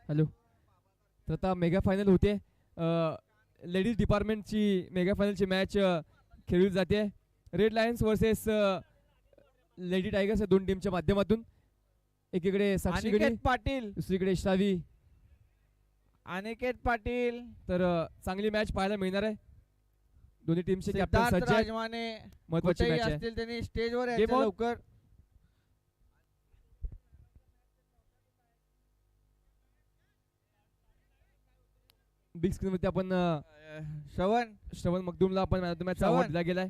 Hello. तर आता mega final होते. लेडीज डिपार्टमेंटची मेगा फायनलची मॅच खेळली जाते. Red lions versus lady tigers या दोन टीमच्या माध्यमातून. एकीकडे साक्षीगडी, अनिकेत पाटील, दुसरीकडे श्रावी. अनिकेत पाटील, तर चांगली मॅच पाहायला मिळणार आहे. दोन्ही टीमचे कॅप्टन सिद्धार्थ सज्ज आहेत. राजमाने महत्वाची कुठेही मॅच आहे. असतील त्यांनी स्टेजवर Game यायचं on. लवकर. बिग स्क्रीन वरती आपण श्रवण मखदूमला आपण मॅन ऑफ द मॅच श्रवण. अवॉर्ड दिला गेलाय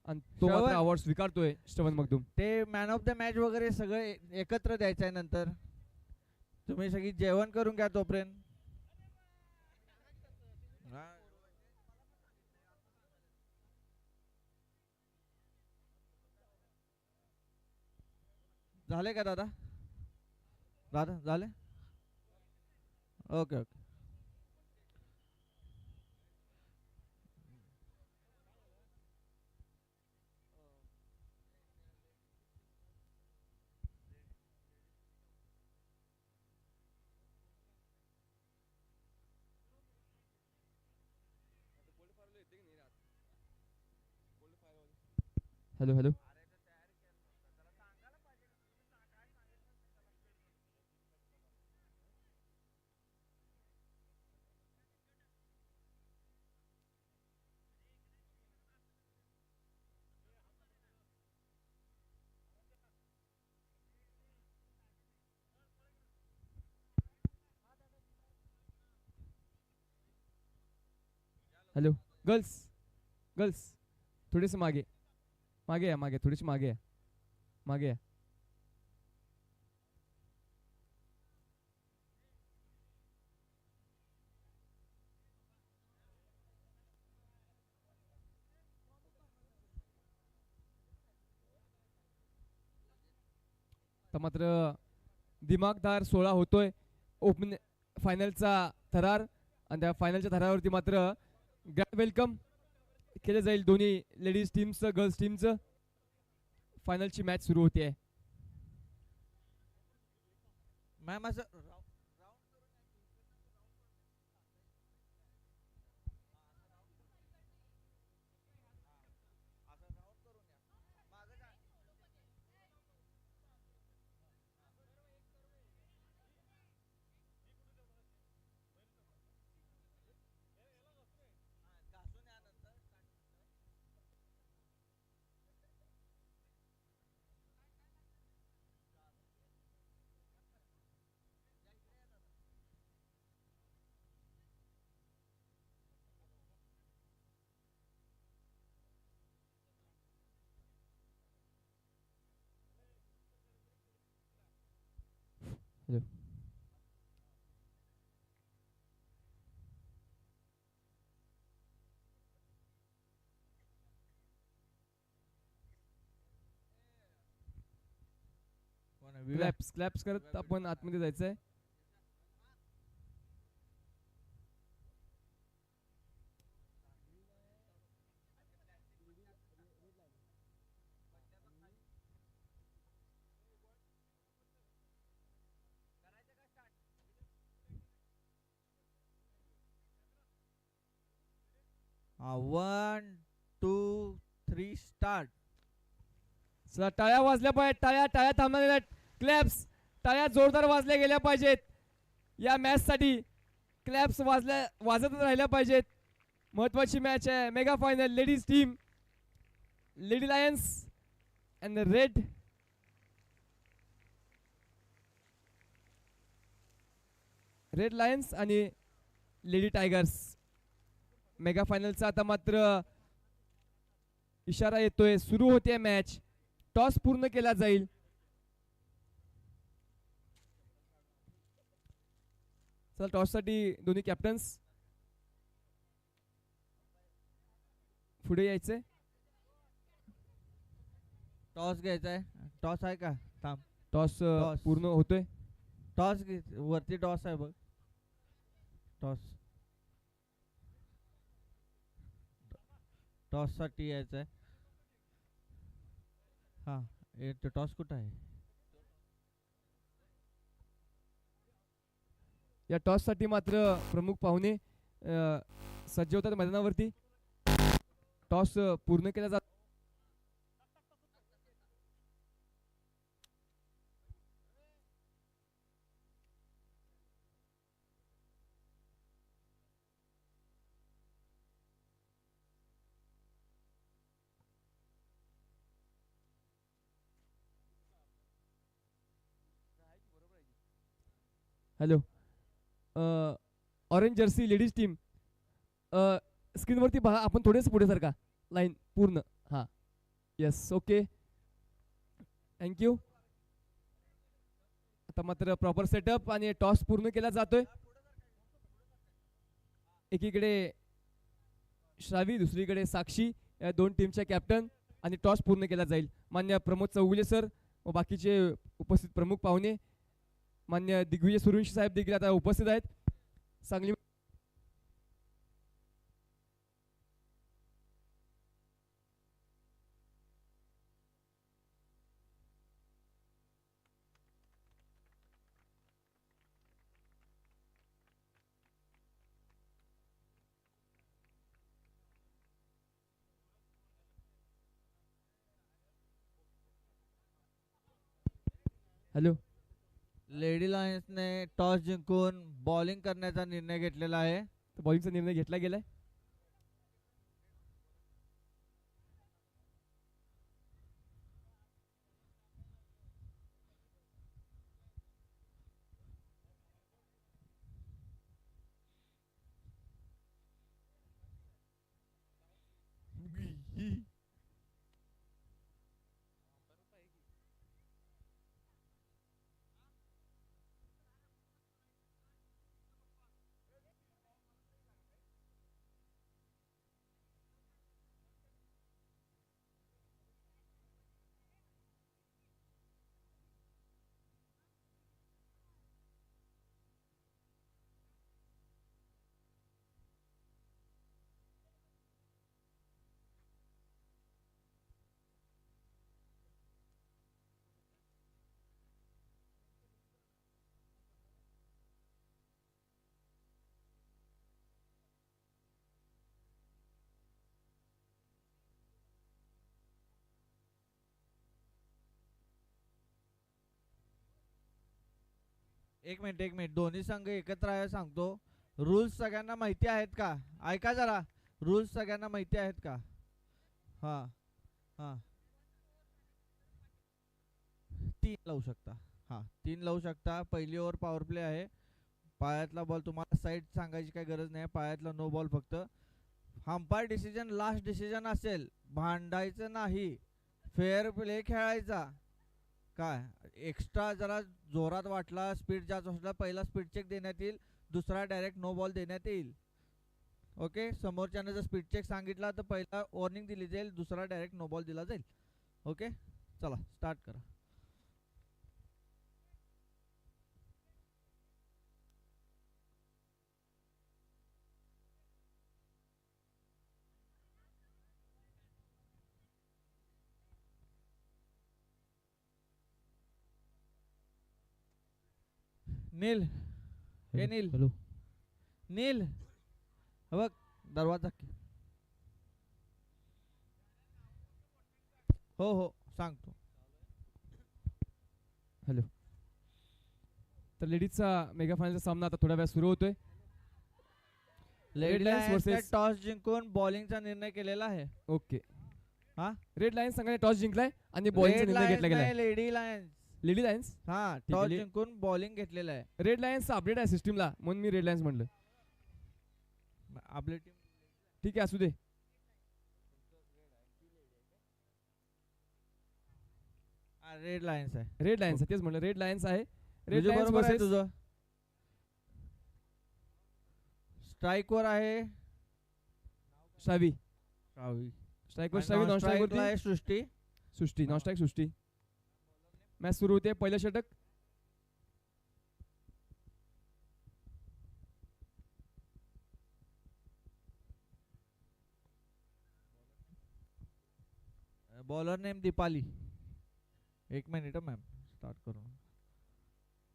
आणि तो मात्र श्रवण. अवॉर्ड स्वीकारतोय श्रवण मखदूम. ते मॅन ऑफ द मॅच वगैरे सगळं एकत्र द्यायचं आहे नंतर. तुम्ही सगळी जेवण करून घ्या तोपर्यंत. झाले का दादा? दादा झाले? Okay okay. Hello hello. Hello. Girls girls थोडेसे मागे मागे या, मागे थोडीशी मागे या, मागे या. तर मात्र दिमागदार 16 होतोय. ओपन फायनलचा थरार आणि त्या फायनलच्या थरावरती मात्र ग्रँड वेलकम केलं जाईल दोन्ही लेडीज टीमचं गर्ल्स टीमचं. फायनलची मॅच सुरू होते. मॅम असं हॅलो. क्लॅप्स क्लॅप्स करत आपण आतमध्ये जायचंय. हा 1 2 3 स्टार्ट. चला टाळ्या वाजल्या पाहिजेत. टाळ्या टाळ्या थांबलेल्या. क्लॅप्स टाळ्या जोरदार वाजल्या गेल्या पाहिजेत. या मॅच साठी क्लॅप्स वाजतच राहिल्या पाहिजेत. महत्वाची मॅच आहे. Mega final ladies team lady lions and red lions आणि लेडी टायगर्स. मेगा फायनलचा आता मात्र इशारा येतोय. सुरू होते मॅच. टॉस पूर्ण केला जाईल. चला टॉस साठी दोन्ही कॅप्टन्स पुढे यायचे. टॉस घ्यायचा आहे. टॉस आहे का? थांब. Toss toss. पूर्ण होतोय. टॉस वरती टॉस आहे बघ. टॉस टॉस साठी यायचं आहे. हा टॉस कुठं आहे? या टॉससाठी मात्र प्रमुख पाहुणे सज्ज होतात मैदानावरती. टॉस पूर्ण केला जातो. Hello, orange jersey ladies team स्क्रीनवरती पहा. आपण थोडेच पुढे सारखा लाईन पूर्ण. हां, येस, ओके, थँक्यू. आता मात्र प्रॉपर सेटअप आणि टॉस पूर्ण केला जातोय. एकीकडे श्रावी, दुसरीकडे साक्षी, या दोन टीमच्या कॅप्टन. आणि टॉस पूर्ण केला जाईल. मान्य प्रमोद चौगुले सर व बाकीचे उपस्थित प्रमुख पाहुणे, मान्य दिग्विजय सूर्यवंशी साहेब देखील आता उपस्थित आहेत. सांगली हॅलो, लेडी लायन्सने टॉस जिंकून बॉलिंग करण्याचा निर्णय घेतलेला आहे. बॉलिंगचा निर्णय घेतला गेलाय. एक मिनिट, दोन्ही संघ एकत्र आहे सांगतो. रूल्स सगळ्यांना माहिती आहेत का? ऐका जरा, रूल्स सगळ्यांना माहिती आहेत का? हा हा, 3 लावू शकता. हा, 3 लावू शकता. पहिली ओव्हर पॉवर प्ले आहे. पायातला बॉल, तुम्हाला साईड सांगायची काही गरज नाही. पायातला नो बॉल फक्त. अंपायर डिसिजन लास्ट डिसिजन असेल. भांडायचं नाही, फेअर प्ले खेळायचा. काय एक्स्ट्रा जरा जोरात वाटला, स्पीड जास्त असला, पहिला स्पीड चेक देण्यात येईल, दुसरा डायरेक्ट नो बॉल देण्यात येईल. ओके, समोरच्याने जर स्पीड चेक सांगितला तर पहिला वॉर्निंग दिली जाईल, दुसरा डायरेक्ट नो बॉल दिला जाईल. ओके, चला स्टार्ट करा. नील, हे नील, हॅलो, नील, हे बघ दरवाजा की. हो हो, सांगतो. हॅलो. तर लेडीजचा मेगा फायनलचा सामना आता थोड्या वेळात सुरू होतोय. रेड लायन्स versus- टॉस जिंकून बॉलिंगचा निर्णय केलेला आहे. ओके, हा, रेड लायन्स संघाने टॉस जिंकलाय आणि बॉलिंगचा रेड निर्णय लायन्स घेतला गेलाय. नाही, लेडी लायन्स. लेडी लायन्स, हा, ठीक टॉस आहे. जिंकून बॉलिंग घेतलेलं आहे. रेड लायन्सचा अपडेट आहे सिस्टीमला, म्हणून मी रेड लायन्स म्हणलं. आपली टीम ठीक आहे, असू दे. रेड लायन्स आहे. रेड लायन्स तेच म्हणलं, रेड लायन्स आहे. रेड तुझं लायन्स बरोबर आहे versus तुझं. स्ट्राइक वर आहे श्रावी. श्रावी. स्ट्राईक वर श्रावी, नॉन स्ट्राईक स्ट्राइकला वरती आहे सृष्टी. सृष्टी. नॉन स्ट्राईक सृष्टी. मॅच सुरू होते. पहिलं षटक. Bowler name Deepali. एक मिनिट मॅम,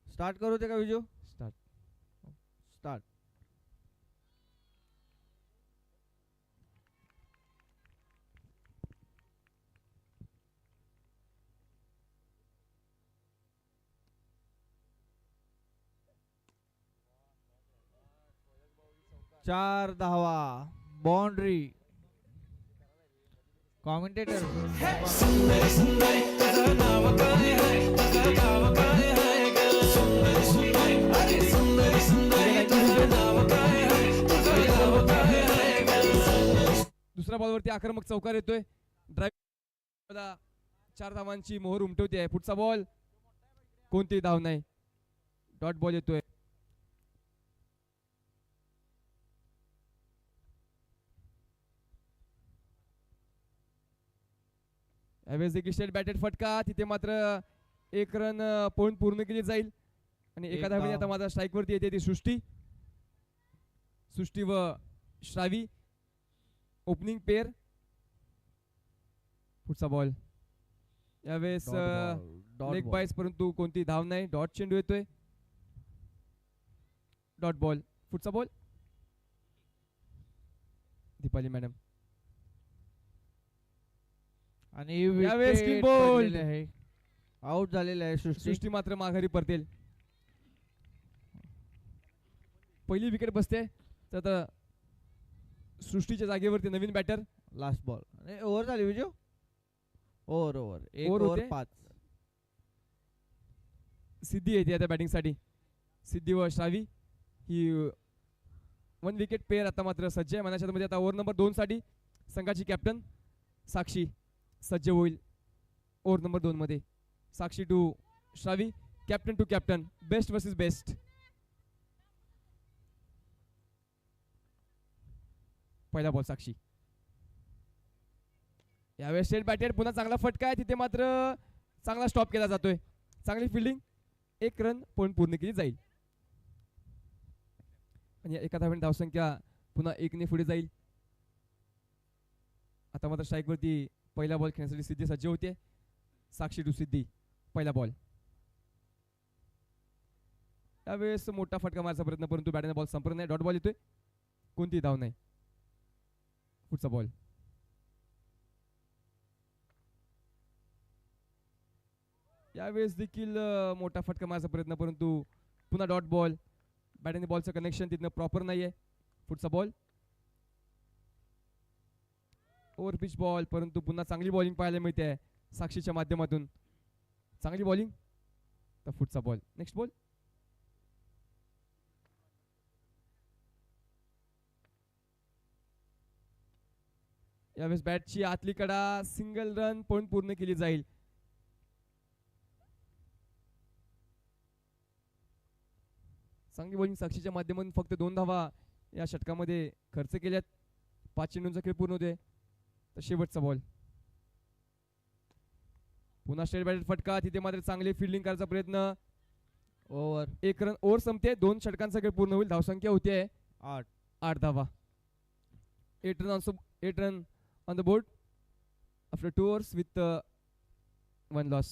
स्टार्ट करू दे का विजू? स्टार्ट. स्टार्ट. चार धावा, बाउंड्री. कॉमेंटेटर दुसऱ्या बॉलवरती आक्रमक चौकार येतोय. ड्राईव्ह 4 धावांची मोहर उमटवते. पुढचा बॉल कोणतीही धाव नाही. डॉट बॉल येतोय. यावेळेस देखील स्ट्रेट बॅटेड फटका. तिथे मात्र 1 रन पळून पूर्ण केली जाईल आणि एका धावेने आता माझा स्ट्राईक वरती येते ती सृष्टी व श्रावी. Opening pair. पुढचा बॉल यावेळेस लेग बाईस परंतु कोणती धाव नाही. डॉट चेंडू येतोय. Dot ball. पुढचा बॉल दीपाली मॅडम. आणि यावेळेस wicket ball. पडलेले आहे. आउट झालेले आहे सृष्टी मात्र माघारी परतेल. पहिली विकेट बसते तर आता सृष्टीच्या जागेवरती नवीन बॅटर. Last ball. आणि ओव्हर झाली विजू. ओव्हर एक Over ओव्हर होते. 5. सिद्धी येते आता बॅटिंग साठी. सिद्धी व श्रावी ही 1 विकेट पेअर आता मात्र सज्ज आहे. मनाच्या मध्ये आता ओव्हर नंबर 2 साठी संघाची कॅप्टन साक्षी सज्ज होईल. ओव्हर नंबर 2 मध्ये Sakshi to Shravi. Captain to captain. Best versus best. पहिला बॉल साक्षी. यावेळेस स्ट्रेट बॅटेड. पुन्हा चांगला फटका आहे. तिथे मात्र चांगला स्टॉप केला जातोय. चांगली फिल्डिंग. 1 रन पण पूर्ण केली जाईल आणि एका धावेने धावसंख्या पुन्हा 1 ने पुढे जाईल. आता मात्र स्ट्राईक वरती पहिला बॉल खेळण्यासाठी सिद्धी सज्ज होते. साक्षी टू सिद्धी. पहिला बॉल. त्यावेळेस मोठा फटका मारायचा प्रयत्न परंतु बॅटने बॉल संपर्क नाही. डॉट बॉल येतोय. कोणतीही धाव नाही. पुढचा बॉल. यावेळेस देखील मोठा फटका मारायचा प्रयत्न परंतु पुन्हा डॉट बॉल. बॅटने बॉलचं कनेक्शन तिथनं प्रॉपर नाहीये. पुढचा बॉल. ओव्हर पिच बॉल परंतु पुन्हा चांगली बॉलिंग पाहायला मिळते आहे साक्षीच्या माध्यमातून. चांगली बॉलिंग. तर पुढचा बॉल. Next ball. यावेळेस बॅटची आतली कडा. सिंगल रन पण पूर्ण केली जाईल. चांगली बॉलिंग साक्षीच्या माध्यमातून. फक्त 2 धावा या षटकामध्ये खर्च केल्यात. 5 चेंडूंचा खेळ पूर्ण होते. तर शेवटचा बॉल. पुन्हा स्ट्रेट बॅटेड फटका. तिथे मात्र चांगली फिल्डिंग करायचा प्रयत्न. Over 1 run. ओव्हर संपते. 2 षटकांचा खेळ पूर्ण होईल. धावसंख्या होते 8 धावा. 8 run on the board after 2 overs with 1 loss.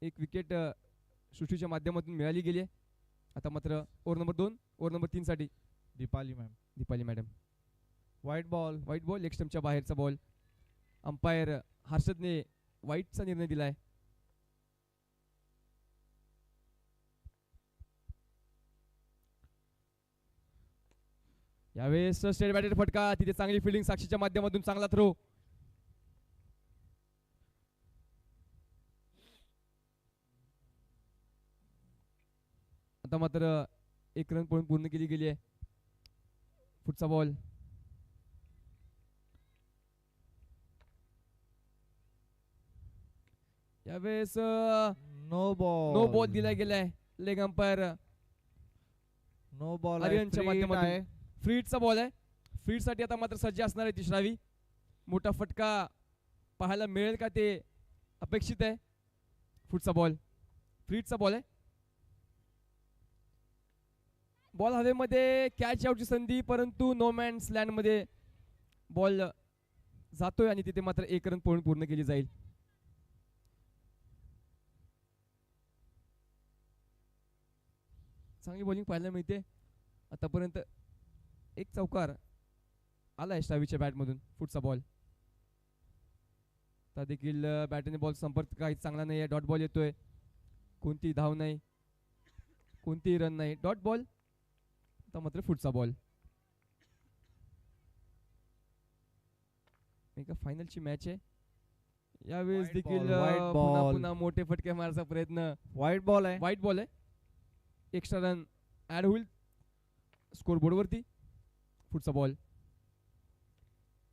1 wicket सृष्टीच्या माध्यमातून मिळाली गेली. आता मात्र ओव्हर नंबर 2. ओव्हर नंबर 3 साठी Deepali madam. Wide ball. Wide ball. Leg स्टंपच्या बाहेरचा बॉल. अंपायर हर्षदने व्हाईटचा निर्णय दिलाय. यावेळेस स्ट्रेट बॅटेड फटका. तिथे चांगली फिल्डिंग साक्षीच्या माध्यमातून. चांगला थ्रो. आता मात्र 1 रन पण पूर्ण केली गेली आहे. पुढचा बॉल. यावेळेस नो नो बॉल दिला गेलाय. Leg umpire no ball. आर्यनच्या माध्यमातून. फ्रीडचा बॉल आहे. फ्रीड साठी आता मात्र सज्ज असणार आहे ती श्रावी. मोठा फटका पाहायला मिळेल का ते अपेक्षित आहे. पुढचा बॉल. फ्रीडचा बॉल आहे. बॉल हवेमध्ये. कॅच आउटची संधी परंतु नो मॅन्स लँड मध्ये बॉल जातोय आणि तिथे मात्र 1 रन पळून पूर्ण केली जाईल. चांगली बॉलिंग पाहायला मिळते. आतापर्यंत एक चौकार आलाय श्रावीच्या बॅटमधून. पुढचा बॉल आता देखील बॅटने बॉल संपर्क काही चांगला नाही आहे. डॉट बॉल येतोय. कोणती धाव नाही, कोणतीही रन नाही. Dot ball. आता मात्र पुढचा बॉल. एका फायनलची मॅच आहे. यावेळेस White देखील ball, white पुन्हा ball. पुन्हा मोठे फटके मारण्याचा प्रयत्न. वाईट बॉल आहे. वाईट बॉल आहे. एक्स्ट्रा रन ऍड होईल स्कोर बोर्ड वरती. पुढचा बॉल.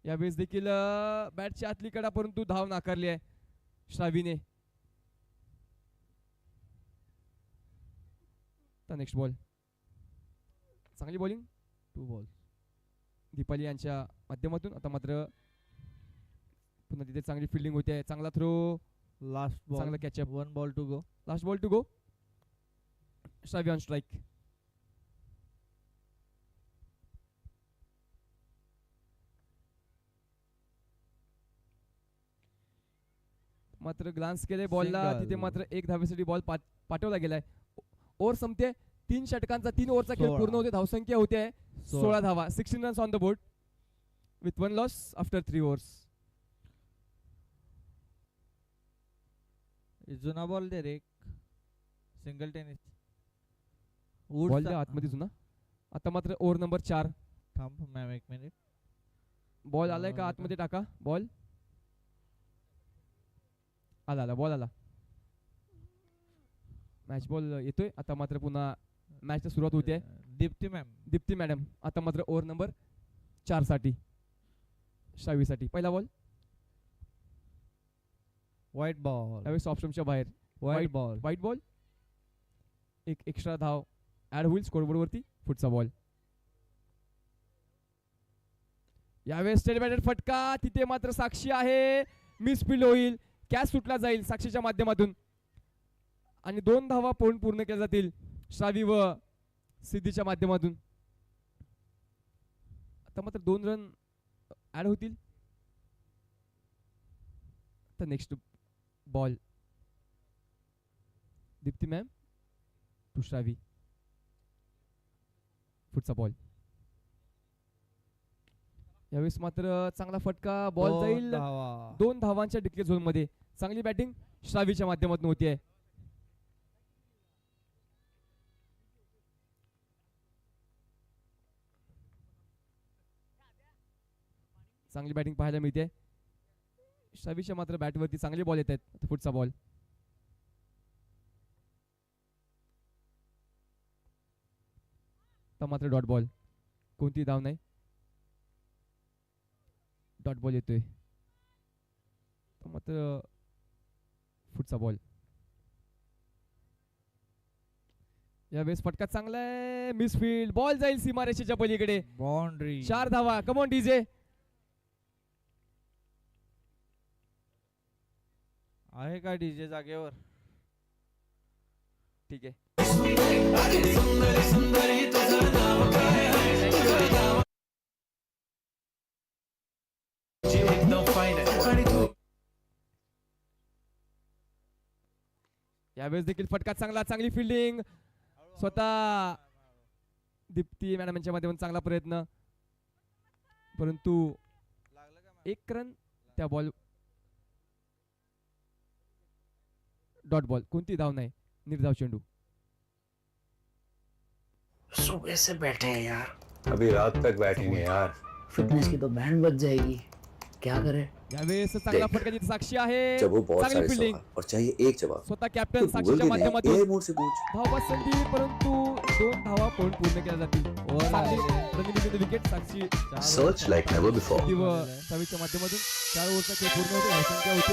यावेळेस देखील बॅटची आतली कडा परंतु धाव नाकारली आहे श्रावीने. Next ball. चांगली बॉलिंग 2 बॉल. दीपाली यांच्या माध्यमातून. आता मात्र पुन्हा तिथे चांगली फिल्डिंग होते. चांगला थ्रो, लास्ट बॉल. चांगला catch up. 1 ball to go. Last ball to go. Shravi on strike. मात्र ग्लान्स केले बॉलला. Single. तिथे मात्र एक धावेसाठी बॉल पाठवला गेलाय. ओव्हर संपते. 3 षटकांचा 3 ओव्हरचा खेळ 16. पूर्ण होते. धावसंख्या होते 16 धावा. 16 runs on the board with 1 loss after 3 overs. जुना बॉल दे रे. Single tennis. बॉल द्या आतमध्ये जुना. आता मात्र ओव्हर नंबर 4. थांब मॅम 1 मिनिट. बॉल आलाय का आतमध्ये टाका. बॉल आला बॉल आला. मॅच बॉल येतोय. आता मात्र पुन्हा मॅच सुरुवात होते. दीप्ती मॅम. दीप्ती मॅडम आता मात्र ओव्हर नंबर 4 साठी श्रावीसाठी. पहिला बॉल. वाईट बॉल. यावेळेस ऑप्शनच्या बाहेर. वाईट बॉल. वाईट बॉल. एक एक्स्ट्रा धाव ऍड होईल स्कोरबोर्ड वरती. पुढचा बॉल. यावेळेस स्टेट बॅटेड फटका. तिथे मात्र साक्षी आहे. मिस फील्ड होईल. कॅच सुटला जाईल साक्षीच्या माध्यमातून आणि 2 धावा पूर्ण केल्या जातील श्रावी व सिद्धीच्या माध्यमातून. आता मात्र 2 रन ऍड होतील. तर next ball. Deepti ma'am to Shravi. पुढचा बॉल. यावेळेस मात्र चांगला फटका. बॉल जाईल 2 धावांच्या डिक्लेअर झोन मध्ये. चांगली बॅटिंग श्रावीच्या माध्यमातून होती आहे. चांगली बॅटिंग पाहायला मिळते. श्रावीच्या मात्र बॅटवरती चांगले बॉल येत आहेत. पुढचा बॉल. मात्र डॉट बॉल. कोणती धाव नाही. डॉट बॉल येतोय. मात्र पुढचा बॉल. यावेळेस फटका चांगला आहे. Miss field. बॉल जाईल सीमारेषेच्या पलीकडे. बाउंड्री. 4 धावा. Come on DJ. आहे का डीजे जागेवर? ठीक आहे. यावेळेस देखील फटका चांगला. चांगली फिल्डिंग. स्वतः दीप्ती मॅडम यांच्या माध्यमातून चांगला प्रयत्न परंतु 1 रन त्या बॉल. Dot ball. कोणती धाव नाही. निर्धाव चेंडू. सुबह से बैठे हैं यार, अभी रात तक बैठेंगे यार। फिटनेस की तो बैंड बज जाएगी, क्या करे। यावेळेस चांगला फटका जिथे साक्षी आहे. जब वो बहुत चांगली सारे फिल्डिंग. सवाल और चाहिए एक जवाब स्वतः कॅप्टन तो गूगल साक्षीच्या के नहीं माध्यमातून एआई मोड से पूछ। धाव पसंती परंतु 2 धावा पूर्ण केल्या जातील. विकेट साक्षी सर्च लाइक नेवर बिफोर। सावीच्या माध्यमातून 4 ओव्हरचा खेळ पूर्ण होते. धावसंख्या होते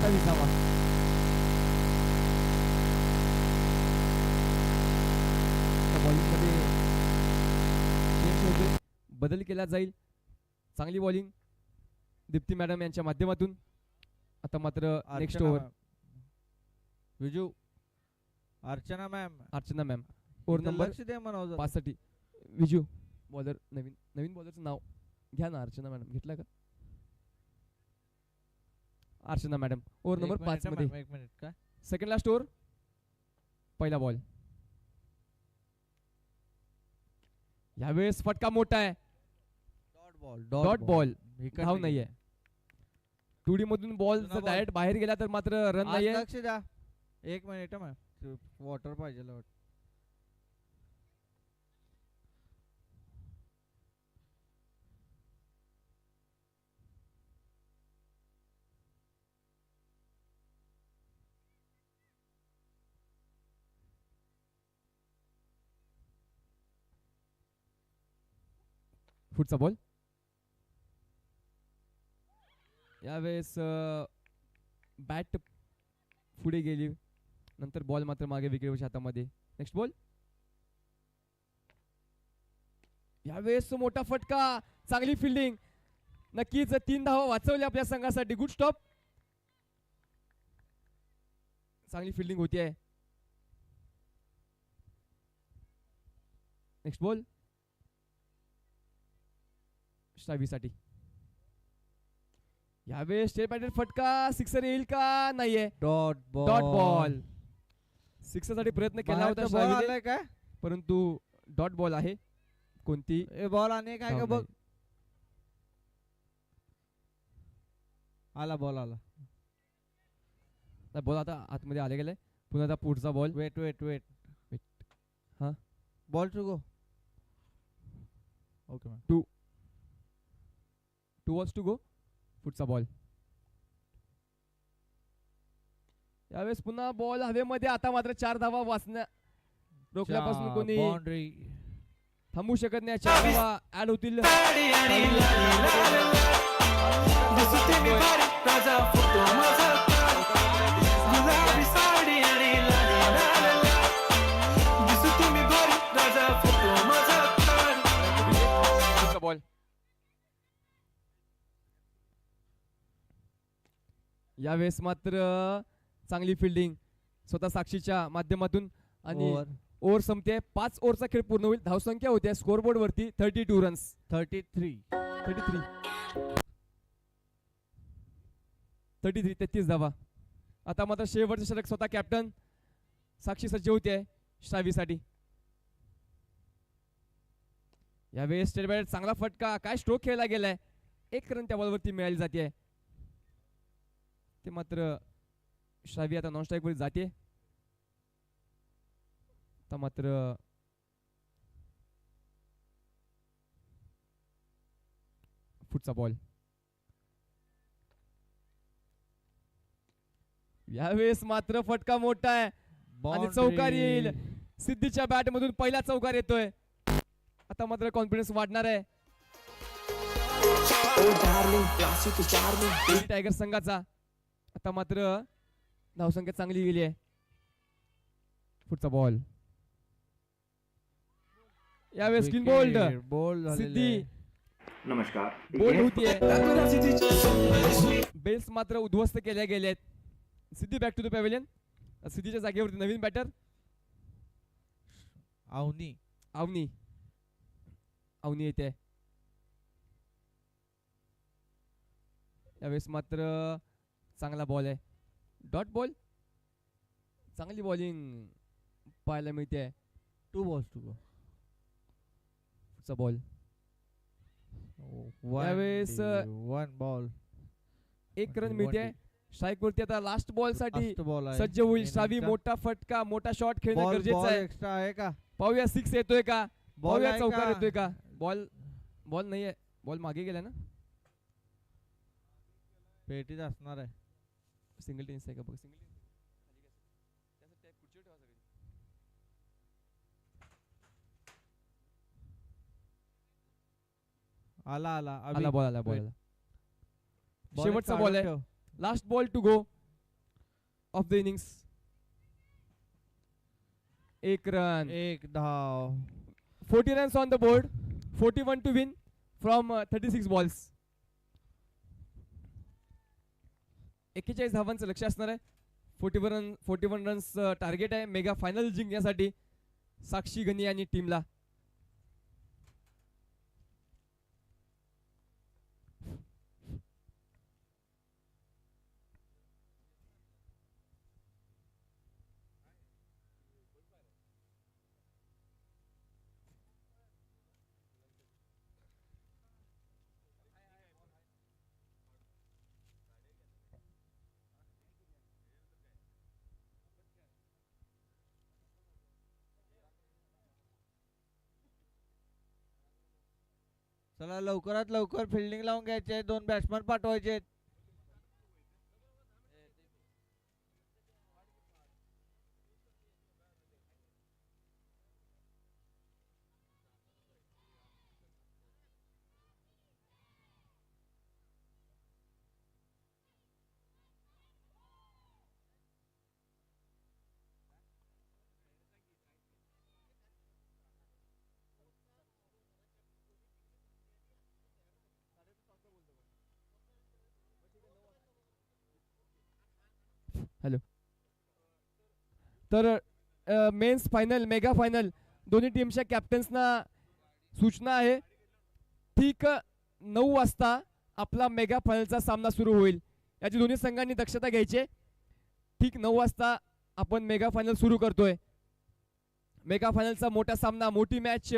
27 धावा. बॉलिंग मध्ये change होते. बदल केला जाईल. चांगली बॉलिंग दीप्ती मॅडम यांच्या माध्यमातून. आता मात्र next over. Viju. Archana ma'am. Archana ma'am over number लक्ष दे म्हणावं. 5 साठी. विजू बॉलर. नवीन बॉलरचं नाव घ्या ना. अर्चना मॅडम घेतला का? अर्चना मॅडम ओव्हर नंबर 5 मध्ये. 1 मिनिट का? Second last over. पहिला बॉल. यावेळेस फटका मोठा आहे. डॉट बॉल धाव नाहीये. टूडी मधून बॉल जुना जर ball. डायरेक्ट बाहेर गेला तर मात्र रन नाहीये. लक्ष द्या. एक मिनिट वॉटर पाहिजे पुढचा बॉल. यावेळेस बॅट पुढे गेली, नंतर बॉल मात्र मागे विकेटच्या हातामध्ये. Next ball. यावेळेस मोठा फटका, चांगली फिल्डिंग, नक्कीच 3 धावा वाचवल्या आपल्या संघासाठी. गुड स्टॉप, चांगली फिल्डिंग होती आहे. नेक्स्ट बॉल साठी. यावेळेस स्टेट बॅटर फटका, सिक्सर येईल का? नाहीये. Dot dot ball. सिक्सर साठी प्रयत्न केला होता बॉल श्रावीने, आलाय काय? परंतु डॉट बॉल आहे. कोणती बॉल आणि काय का धाव बघ. नाही. आला बॉल आला. बॉल आता आतमध्ये आले गेलाय. पुन्हा आता पुढचा ball. Wait wait wait Wait. हा. Ball to go. Okay ma'am. 2 balls to go. पुढचा बॉल. यावेळेस पुन्हा बॉल हवेमध्ये. आता मात्र 4 धावा वाचण्या रोखल्यापासून कोणी बाउंड्री थांबू शकत नाही. 4 धावा ऍड होतील. बॉल. यावेळेस मात्र चांगली फिल्डिंग स्वतः साक्षीच्या माध्यमातून आणि ओव्हर संपते. 5 ओव्हरचा खेळ पूर्ण होईल. धावसंख्या होत्या स्कोरबोर्ड वरती 32 रन्स. 33 धावा. आता मात्र शेवटचं षटक स्वतः कॅप्टन साक्षी सज्ज होते श्रावीसाठी. यावेळेस स्टेट बॅट चांगला फटका, काय स्ट्रोक खेळला गेलाय. 1 रन त्या बॉलवरती मिळाली जाते. ते मात्र श्रावी आता नॉन स्ट्राईक वर जाते. आता मात्र पुढचा बॉल. यावेळेस मात्र फटका मोठा आहे आणि चौकार येईल. सिद्धीच्या बॅट मधून पहिला चौकार येतोय. आता मात्र कॉन्फिडन्स वाढणार आहे टायगर संघाचा. आता मात्र धावसंख्या चांगली गेली आहे. पुढचा बॉल. यावेळेस स्किन बोल्ड सिद्धी नमस्कार. बोल्ड होतीये. बेल्स मात्र उद्ध्वस्त केल्या गेलेत. सिद्धी बॅक टू द पॅव्हिलियन. सिद्धीच्या जागेवरती नवीन बॅटर अवनी येते. यावेळेस मात्र चांगला बॉल आहे. Dot ball. चांगली बॉलिंग पाहायला मिळते. 2 balls to go. पुढचा बॉल. यावेळेस 1 ball. 1 रन मिळते. स्ट्राईक वरती आता लास्ट बॉल साठी बॉल आहे. सज्ज होईल श्रावी. मोठा फटका, मोठा शॉट खेळणं गरजेचं आहे. एक्स्ट्रा आहे का? पाहूया 6 येतोय का, बॉल पाहूया आहे चौकार का? येतोय का. बॉल नाहीये. बॉल मागे गेला ना. पेटीच असणार आहे. सिंगल टेन्स आहे का बघ. आला बॉल. शेवटचा बॉल आहे. Last ball to go of the innings. 1 run. 1 धाव. 40 runs on the board. 41 to win from 36 balls. 41 धावांचं लक्ष असणार आहे. 41 रन्स टार्गेट आहे मेगा फायनल जिंकण्यासाठी साक्षी गणी आणि टीमला. चला लवकरात लवकर फिल्डिंग लावून घ्यायचे, 2 बॅट्समन पाठवायचे. तर मेन्स फायनल मेगा फायनल दोन्ही टीमच्या कॅप्टन्सना सूचना आहे. ठीक 9 वाजता आपला मेगा फायनलचा सामना सुरू होईल. याची दोन्ही संघांनी दक्षता घ्यायची. ठीक 9 वाजता आपण मेगा फायनल सुरू करतोय. मेगा फायनलचा मोठा सामना, मोठी मॅच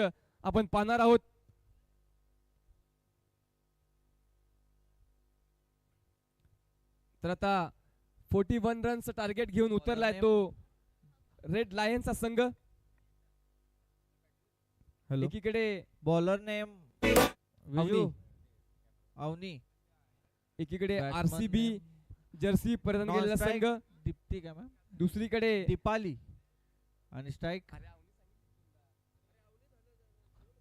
आपण पाहणार आहोत. तर आता 41 रन्स टार्गेट घेऊन उतरलाय तो रेड लायन्सचा संघ. हॅलो, एकीकडे बॉलर नेम अवनी. अवनी, एकीकडे Batsman आरसीबी जर्सी परिधान Non केलेला strike. संघ, दीप्ती काय मॅम, दुसरीकडे दीपाली. आणि स्ट्राईक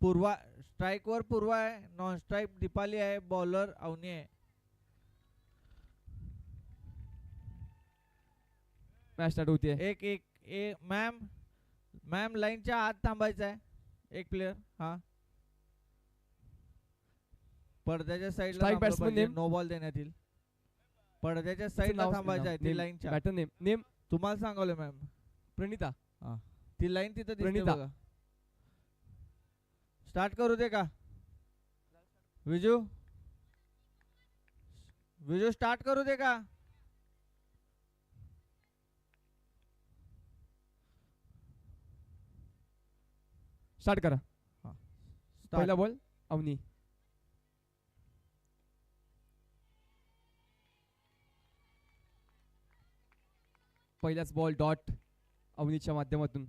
पूर्वा, स्ट्राईक वर पूर्वा आहे, नॉन स्ट्राईक दीपाली आहे, बॉलर अवनी आहे. मॅच स्टार्ट होते. एक एक ए मॅम, मॅम लाईनच्या आत थांबायचं आहे एक प्लेयर. हा, पडद्याच्या साईडला Strike batsman name. No ball देण्यात येईल. पडद्याच्या साईडला थांबायचं आहे, ती लाईनच्या. बॅटर नेम तुम्हाला सांगवलं मॅम, प्रणिता. ती लाईन तिथं दिसते प्रणिता. बघा. स्टार्ट करू दे का विजू, विजू स्टार्ट करू दे का. स्टार्ट करा. Start. पहिला बॉल अवनी. पहिलाच बॉल डॉट अवनीच्या माध्यमातून.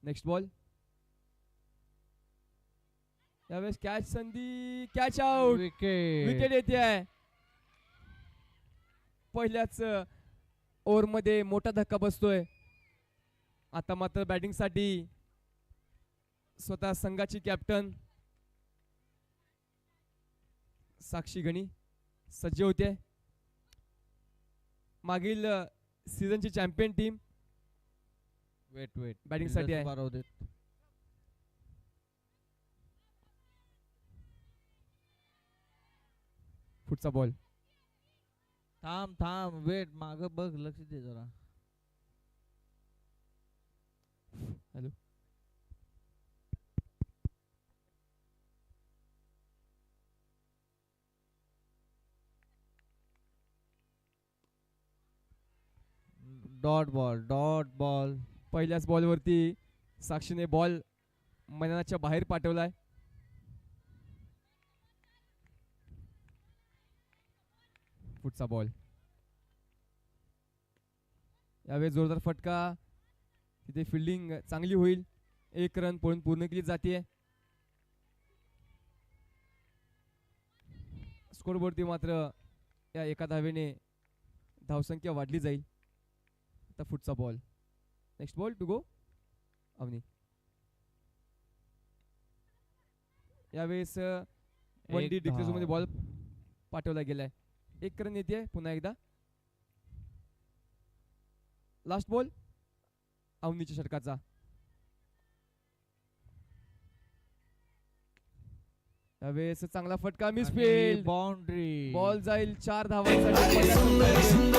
Next ball. यावेळेस कॅच संधी, कॅच आउट. विकेट. विकेट येते आहे. पहिल्याच ओव्हर मध्ये मोठा धक्का बसतोय. आता मात्र बॅटिंग साठी स्वतः संघाची कॅप्टन साक्षी गणी सज्ज होते. मागील सीझनची champion team wait wait batting साठी आहे. बाराव देत. पुढचा बॉल. थांब थांब वेट, माग बघ, लक्ष दे जरा. Hello. Dot ball, dot ball. पहिल्याच बॉलवरती साक्षीने बॉल मैदानाच्या बाहेर पाठवलाय. पुढचा बॉल. यावेळी जोरदार फटका. तिथे फिल्डिंग चांगली होईल. 1 रन पळून पूर्ण केली जाते. स्कोरवरती मात्र या एका धावेने धावसंख्या वाढली जाईल. आता पुढचा ball. Next ball to go Avani. यावेळेस 1D डिक्लेअर मध्ये बॉल पाठवला गेलाय. 1 रन येते पुन्हा एकदा. लास्ट बॉल अवनीच्या षटकाचा. यावेळेस चांगला फटका, मिस फील्ड. बाउंड्री. बॉल जाईल 4 धावांसाठी.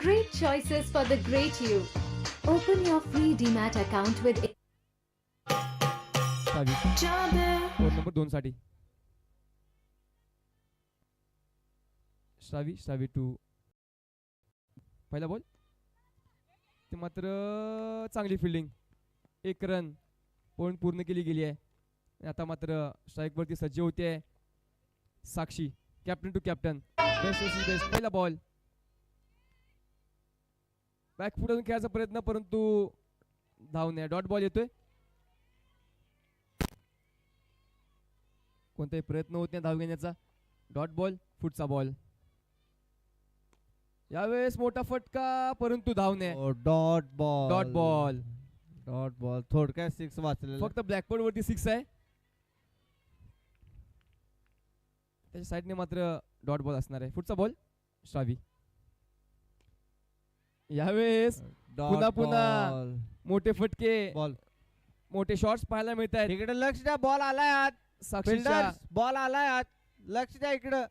Great choices for the great you. Open your free DMAT account with code number 2 साठी. श्रावी 2 पहिला बॉल ते मात्र चांगली फिल्डिंग, 1 रन पॉइंट पूर्ण केली गेली आहे. आणि आता मात्र स्ट्राईक वरती सज्ज होते आहे Sakshi, captain to captain. Best best. पहिला बॉल बॅक फुटून खेळायचा प्रयत्न, परंतु धाव नाही. डॉट बॉल येतोय. कोणताही प्रयत्न होत नाही धाव घेण्याचा. डॉट बॉल, फुटचा बॉल. यावेळेस मोठा फटका, परंतु धाव नाही. Dot ball. Dot ball. Dot ball थोडक्यात 6 वाचलेला. फक्त ब्लॅकबोर्ड वरती 6 आहे. त्याच्या साईडने मात्र डॉट बॉल असणार आहे. पुढचा बॉल श्रावी. यावेळेस पुन्हा पुन्हा मोठे फटके, बॉल. मोठे शॉट्स पाहायला मिळत आहेत. इकडे लक्ष द्या, बॉल आलाय आत. साक्षीच्या बॉल आलाय आत, लक्ष द्या इकडं.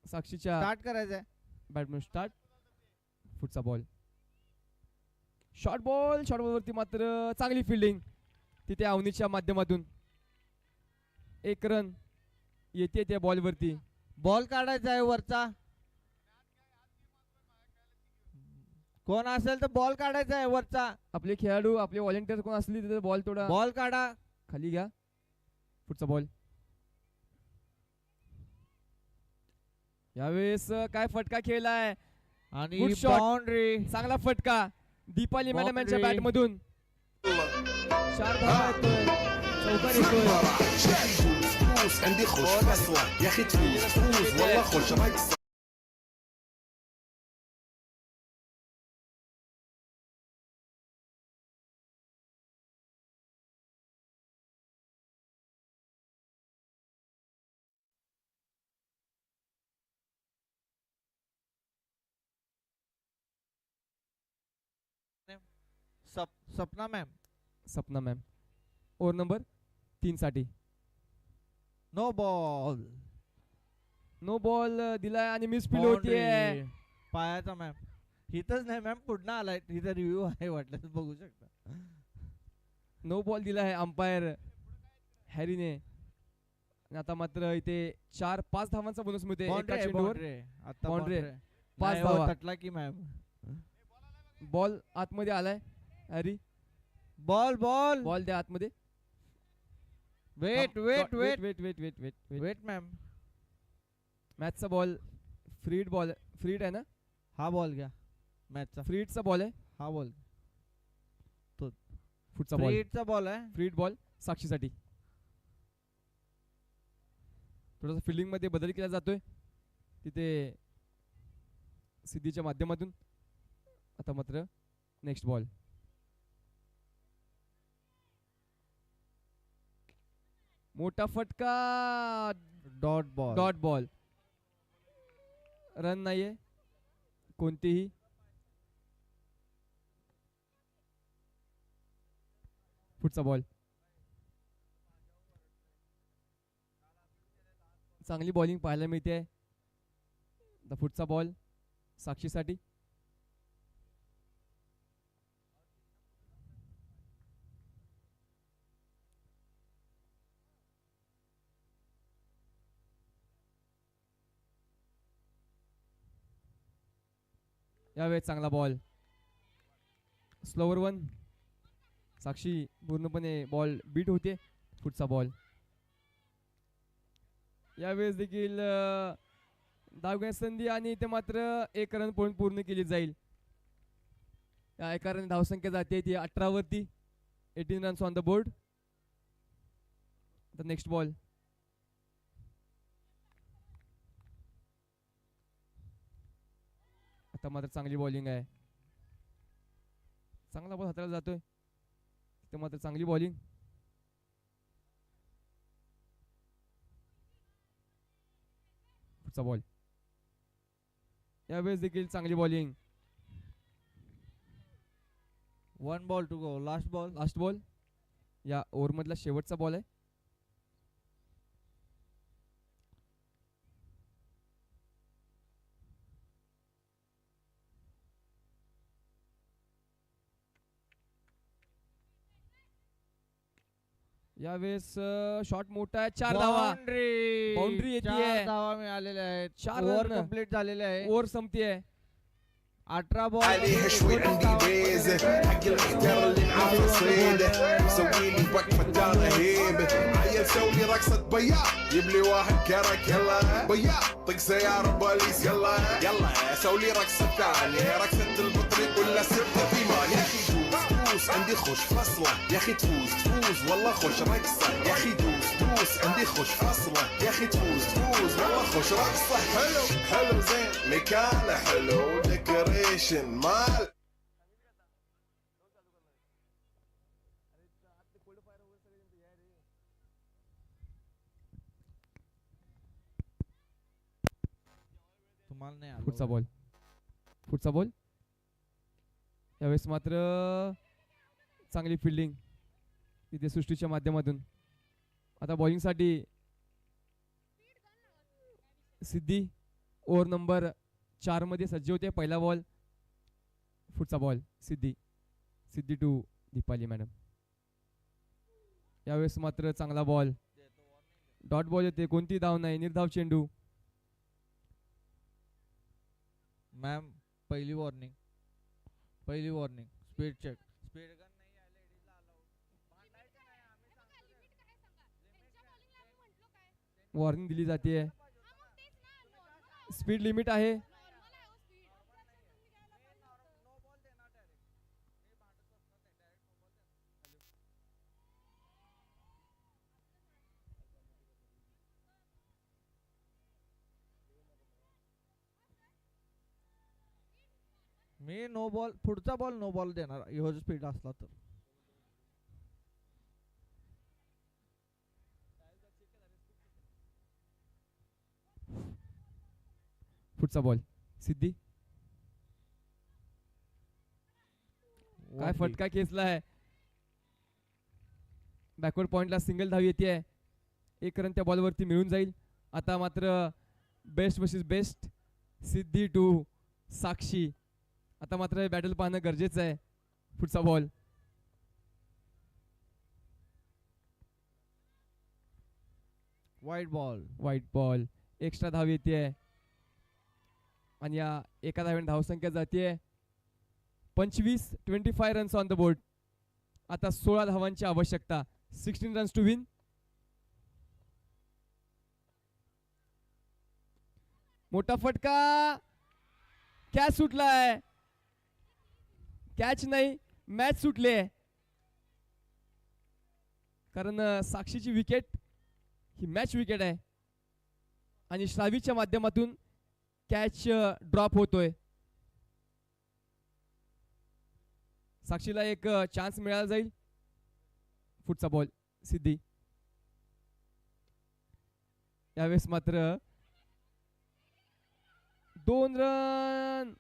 साक्षीच्या स्टार्ट करायचंय. Batman start. पुढचा ball short ball. Short ball वरती मात्र चांगली फिल्डिंग तिथे अवनीच्या माध्यमातून. 1 रन येते त्या बॉल वरती. बॉल काढायचा आहे वरचा. कोण असेल तर बॉल काढायचा आहे वरचा. आपले खेळाडू, आपले व्हॉलेंटियर कोण असली तिथे बॉल थोडा बॉल काढा. खाली घ्या. पुढचा बॉल. यावेळेस काय फटका खेळलाय आणि Good shot. बाउंड्री. चांगला फटका दीपाली मॅडम यांच्या Boundary. बॅट मधून. 4 धावा येतोय, चौकार येतोय. عندي خوش قصوى يا اخي تفوز فوز والله خوش رايك Sapna ma'am. Sapna ma'am over number 3 साठी. No ball. नो बॉल दिलाय आणि मिस फील होतीये. पायाचा मॅम. हिथंच नाही मॅम, पुढनं आलाय. हिथं रिव्ह्यू आहे, वाटलं तर बघू शकता. नो बॉल दिला आहे अंपायर हॅरीने. आणि आता मात्र इथे 4-5 धावांचा बोनस मिळते एका चेंडूवर. Boundary. 5 धावा. तटला की मॅम. बॉल आतमध्ये आलाय हॅरी. Ball ball. बॉल द्या आतमध्ये. Wait wait wait wait wait wait wait wait ma'am. मॅचचा बॉल फ्रीड बॉल. फ्रीड आहे ना? हा बॉल घ्या मॅचचा. फ्रीडचा बॉल आहे. हा बॉल. फुटचा बॉल. फ्रीडचा बॉल आहे. फ्रीड बॉल साक्षीसाठी. थोडासा फिल्डिंग मध्ये बदल केला जातोय तिथे सिद्धीच्या माध्यमातून. आता मात्र नेक्स्ट बॉल. मोठा फटका. Dot ball. Dot ball. Run नाहीये कोणतीही. पुढचा बॉल. चांगली बॉलिंग पाहायला मिळते. पुढचा बॉल साक्षीसाठी. यावेळेस चांगला बॉल. स्लोवर 1. साक्षी पूर्णपणे बॉल बीट होते. पुढचा बॉल. यावेळेस देखील धाव घेण्याची संधी आणि ते मात्र 1 रन पॉइंट पूर्ण केली जाईल. या एका रन धावसंख्या जाते ती 18 वरती. 18 runs on the board. The next ball. आता मात्र चांगली बॉलिंग आहे. चांगला बॉल हाताला जातोय. ते मात्र चांगली बॉलिंग. पुढचा बॉल. यावेळेस देखील चांगली bowling. 1 ball to go. Last ball. Last ball. या ओव्हर मधला शेवटचा बॉल आहे. यावेळेस शॉट मोठा आहे. 4 धावा. बाउंड्री येते. 4 धावा मिळालेल्या आहेत. 4 ओव्हर रन कंप्लीट झालेले आहे. ओव्हर संपतीये. 18 बॉल عليها شوي عندي بيز حق الحجر اللي نعرف صيد سوي لي وقفة رهيب عيل سوي رقصة بياض يبلي واحد كرك يلا بياض طق سيارة بوليس يلا يلا سوي رقصة ثانية رقصة المطرب ولا سبت في مال يا اخي دوس عندي خوش فصلة يا اخي تفوز والله خوش رقصة يا اخي دوس عندي خوش فصلة يا اخي تفوز والله خوش رقصة حلو زين مكانه حلو ديكوريشن مال तुम्हाला नाही आलं पुढचा बॉल पुढचा बॉल यावेळेस मात्र चांगली फिल्डिंग तिथे सृष्टीच्या माध्यमातून आता बॉलिंगसाठी सिद्धी ओव्हर नंबर 4 मध्ये सज्ज होते पहिला बॉल पुढचा ball Siddhi to Deepali madam यावेळेस मात्र चांगला बॉल डॉट बॉल येते कोणती धाव नाही निर्धाव चेंडू मॅम पहिली warning speed check speed gun नाही आहे लेडीजला अलाउड भांडायचं नाही आम्ही सांगतो वॉर्निंग दिली जाते स्पीड लिमिट आहे नो बॉल देणार डायरेक्ट हे भांडत बसणार नाही डायरेक्ट नो बॉल मी नो बॉल पुढचा बॉल नो बॉल देणार ह्यो स्पीड असला तर पुढचा बॉल सिद्धी काय फटका खेचला आहे बॅकवर्ड पॉइंटला सिंगल धाव येते एक रन त्या बॉलवरती मिळून जाईल आता मात्र best versus best Siddhi to Sakshi आता मात्र हे बॅटल पाहणं गरजेचं आहे पुढचा बॉल वाईट बॉल एक्स्ट्रा धाव येते आणि या एका धावेने धावसंख्या जाते 25 रन्स ऑन द बोर्ड आता 16 धावांची आवश्यकता 16 रन्स टू विन मोठा फटका कॅच सुटलाय कॅच नाही मॅच सुटले कारण साक्षीची विकेट ही मॅच विकेट आहे आणि श्रावीच्या माध्यमातून कॅच ड्रॉप होतोय साक्षीला एक चान्स मिळाला जाईल पुढचा बॉल सिद्धी यावेळेस मात्र 2 रन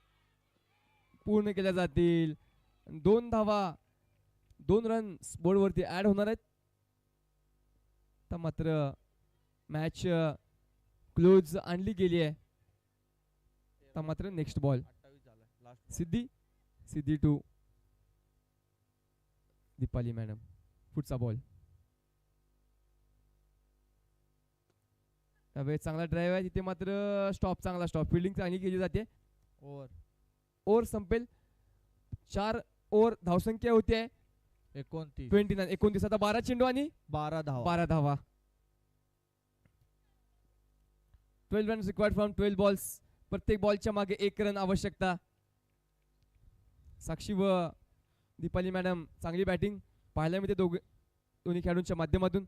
पूर्ण केल्या जातील 2 धावा 2 रन बोर्डवरती ऍड होणार आहेत तर मात्र मॅच क्लोज आणली गेली आहे तर मात्र next ball Siddhi to Deepali madam पुढचा बॉल यावेळेस चांगला ड्राईव्ह आहे तिथे मात्र चांगला स्टॉप फिल्डिंग चांगली केली जाते ओव्हर संपेल 4 ओव्हर धावसंख्या होते 29 आता 12 चेंडू आणि 12 धावा 12 रन्स रिक्वायर्ड फ्रॉम 12 बॉल्स प्रत्येक बॉलच्या मागे 1 रन आवश्यकता साक्षी व दीपाली मॅडम चांगली बॅटिंग पाहायला मिळते दोन्ही खेळाडूंच्या माध्यमातून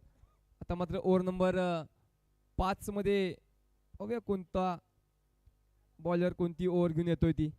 आता मात्र ओव्हर नंबर 5 मध्ये बघूया कोणता बॉलर कोणती ओव्हर घेऊन येतोय ती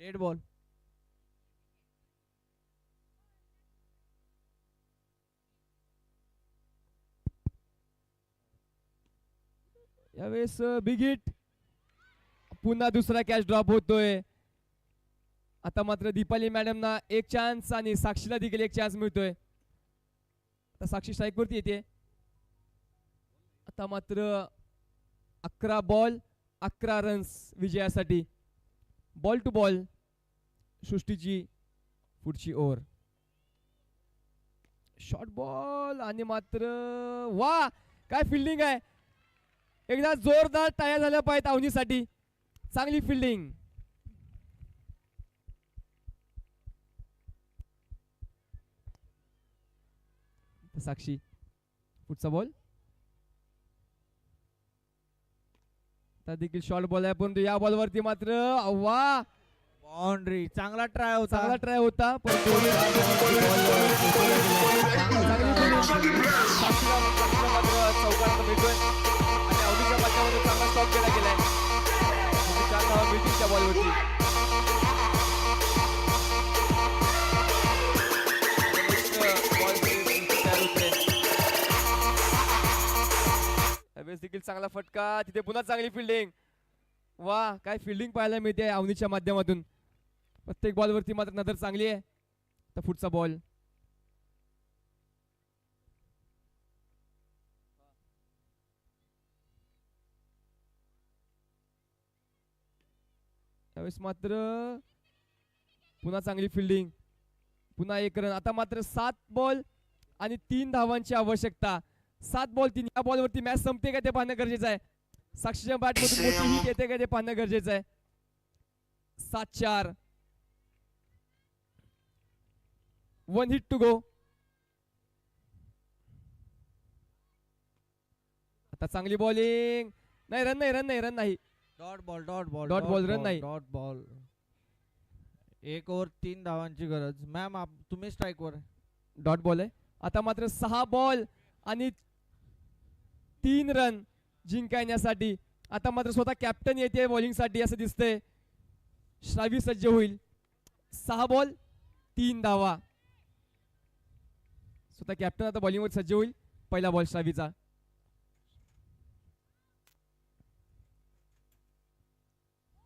डेड बॉल. यावेळेस बिग हिट. पुन्हा दुसरा कॅच ड्रॉप होतोय. आता मात्र दीपाली मॅडमना एक चान्स आणि साक्षीला देखील एक चान्स मिळतोय. आता साक्षी स्ट्राईक वरती येते. आता मात्र 11 बॉल 11 रन्स विजयासाठी. बॉल टू बॉल सृष्टीची पुढची ओव्हर. शॉर्ट बॉल आणि मात्र वा काय फिल्डिंग आहे. एकदा जोरदार टाळ्या झाल्या पाहिजेत अवनीसाठी. चांगली फिल्डिंग. साक्षी पुढचा बॉल. देखील शॉर्ट बॉल आहे परंतु या बॉलवरती मात्र वा बाउंड्री. चांगला ट्राय होता. चांगला ट्राय होता परंतु चौकात मिळतोय आणि अवनीच्या माध्यमातून चांगला स्टॉप केला गेलाय. 4 धावा मिळतील त्या बॉलवरती. देखील चांगला फटका. तिथे पुन्हा चांगली फिल्डिंग. वा काय फिल्डिंग पाहायला मिळते अवनीच्या माध्यमातून. प्रत्येक बॉलवरती मात्र नजर चांगली आहे. तर पुढचा बॉल. त्यावेळेस मात्र पुन्हा चांगली फिल्डिंग. पुन्हा 1 रन. आता मात्र 7 बॉल आणि 3 धावांची आवश्यकता. 7 बॉल 3. या बॉलवरती मॅच संपते का ते पाहणं गरजेचं आहे. साक्षीच्या बॅट मधून मोठी हिट येते का ते पाहणं गरजेचं आहे. 7-4. 1 हिट टू गो. आता चांगली बॉलिंग. नाही रन नाही रन नाही रन नाही. Dot ball. Dot ball. Dot ball run नाही. Dot ball. 1 ओव्हर 3 धावांची गरज. मॅम तुम्ही स्ट्राईक वर. डॉट बॉल आहे. आता मात्र 6 बॉल आणि 3 रन जिंकण्यासाठी. आता मात्र स्वतः कॅप्टन येते बॉलिंग साठी असं दिसतंय. श्रावी सज्ज होईल. 6 बॉल 3 धावा. स्वतः कॅप्टन आता बॉलिंग वर सज्ज होईल. पहिला बॉल श्रावीचा.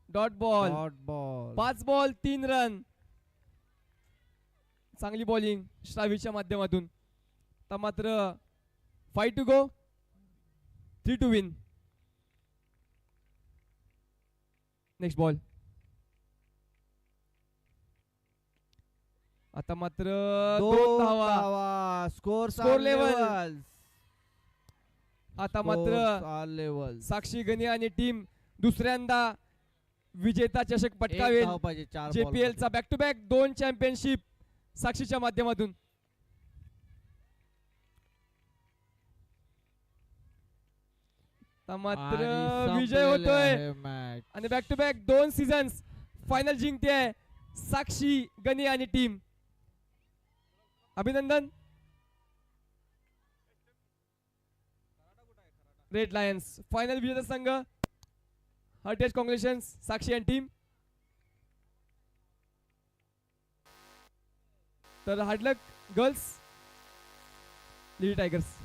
Dot ball. Dot ball. 5 ball 3 run. चांगली बॉलिंग श्रावीच्या माध्यमातून. आता मात्र 5 to go 3 to win. Next ball. आता मात्र 2 धावा. Score Score level. आता मात्र लेवल. साक्षी गणी आणि टीम दुसऱ्यांदा विजेता चषक पटकावेल. पाहिजे 4 JPL चा बॅक टू बॅक 2 चॅम्पियनशिप साक्षीच्या माध्यमातून. मात्र विजय होतोय आणि back to back 2 seasons final जिंकते साक्षी गणी आणि टीम. अभिनंदन. रेड लायन्स फायनल विजेता संघ. हार्टेस्ट कॉंग्रॅच्युलेशन्स साक्षी आणि टीम. तर हार्ड लक गर्ल्स. Lily tigers.